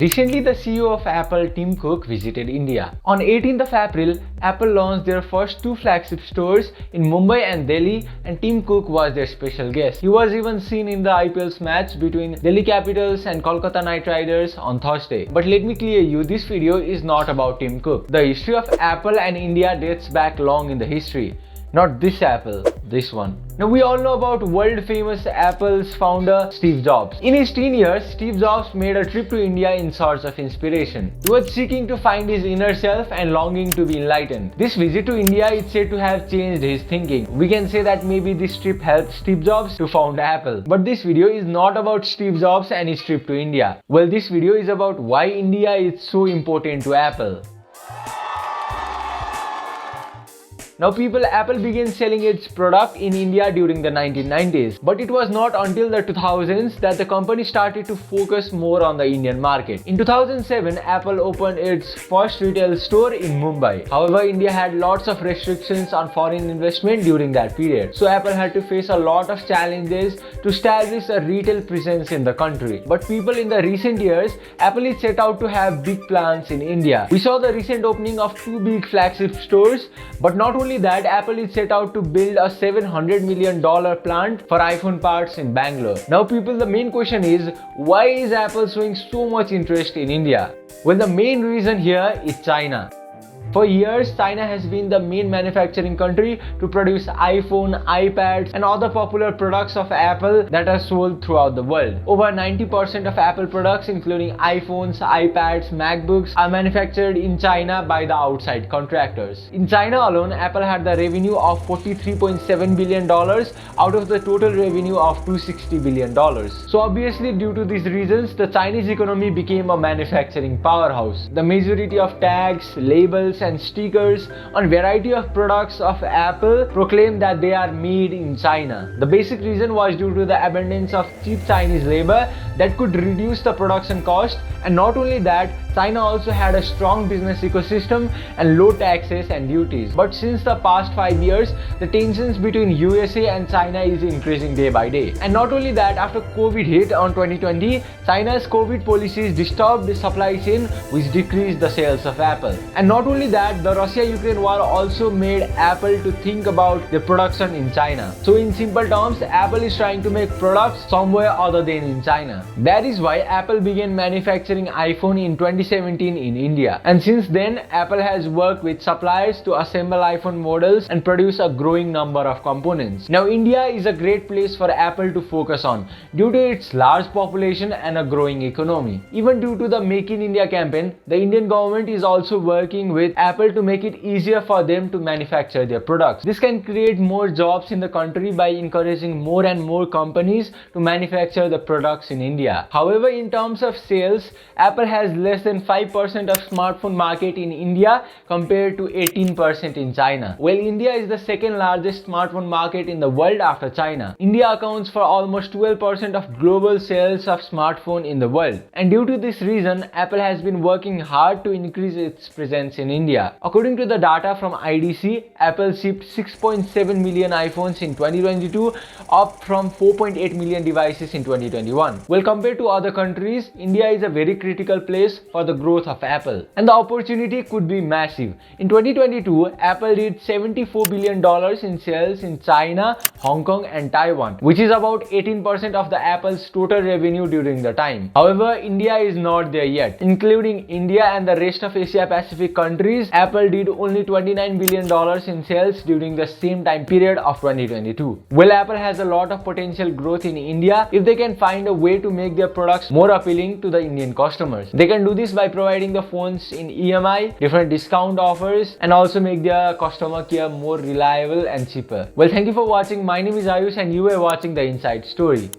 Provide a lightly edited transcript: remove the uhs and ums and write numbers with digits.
Recently, the CEO of Apple, Tim Cook, visited India. On 18th of April, Apple launched their first two flagship stores in Mumbai and Delhi, and Tim Cook was their special guest. He was even seen in the IPL's match between Delhi Capitals and Kolkata Knight Riders on Thursday. But let me clear you, this video is not about Tim Cook. The history of Apple and India dates back long in the history. Not this Apple, this one. Now we all know about world famous Apple's founder Steve Jobs. In his teen years, Steve Jobs made a trip to India in search of inspiration. He was seeking to find his inner self and longing to be enlightened. This visit to India is said to have changed his thinking. We can say that maybe this trip helped Steve Jobs to found Apple. But this video is not about Steve Jobs and his trip to India. Well, this video is about why India is so important to Apple. Now Apple began selling its product in India during the 1990s, but it was not until the 2000s that the company started to focus more on the Indian market. In 2007, Apple opened its first retail store in Mumbai. However, India had lots of restrictions on foreign investment during that period, so Apple had to face a lot of challenges to establish a retail presence in the country. But in the recent years, Apple is set out to have big plans in India. We saw the recent opening of two big flagship stores, but not only that, Apple is set out to build a $700 million plant for iPhone parts in Bangalore. Now the main question is, why is Apple showing so much interest in India? Well, the main reason here is China. For years, China has been the main manufacturing country to produce iPhone, iPads and other popular products of Apple that are sold throughout the world. Over 90% of Apple products including iPhones, iPads, MacBooks are manufactured in China by the outside contractors. In China alone, Apple had the revenue of $43.7 billion out of the total revenue of $260 billion. So obviously, due to these reasons, the Chinese economy became a manufacturing powerhouse. The majority of tags, labels and stickers on variety of products of Apple proclaim that they are made in China. The basic reason was due to the abundance of cheap Chinese labor that could reduce the production cost, and not only that, China also had a strong business ecosystem and low taxes and duties. But since the past 5 years, the tensions between USA and China is increasing day by day. And not only that, after COVID hit on 2020, China's COVID policies disturbed the supply chain, which decreased the sales of Apple. And not only that, the Russia-Ukraine war also made Apple to think about the production in China. So in simple terms, Apple is trying to make products somewhere other than in China. That is why Apple began manufacturing iPhone in 2017 in India. And since then, Apple has worked with suppliers to assemble iPhone models and produce a growing number of components. Now India is a great place for Apple to focus on due to its large population and a growing economy. Even due to the Make in India campaign, the Indian government is also working with Apple to make it easier for them to manufacture their products. This can create more jobs in the country by encouraging more and more companies to manufacture the products in India. However, in terms of sales, Apple has less than 5% of smartphone market in India compared to 18% in China. Well, India is the second largest smartphone market in the world after China. India accounts for almost 12% of global sales of smartphone in the world. And due to this reason, Apple has been working hard to increase its presence in India. According to the data from IDC, Apple shipped 6.7 million iPhones in 2022, up from 4.8 million devices in 2021. Well, compared to other countries, India is a very critical place for the growth of Apple, and the opportunity could be massive. In 2022, Apple did $74 billion in sales in China, Hong Kong and Taiwan, which is about 18% of the Apple's total revenue during the time. However, India is not there yet. Including India and the rest of Asia Pacific countries, Apple did only $29 billion in sales during the same time period of 2022. Well, Apple has a lot of potential growth in India if they can find a way to make their products more appealing to the Indian customers. They can do this by providing the phones in EMI, different discount offers, and also make their customer care more reliable and cheaper. Well, thank you for watching. My name is Ayush and you are watching The Inside Story.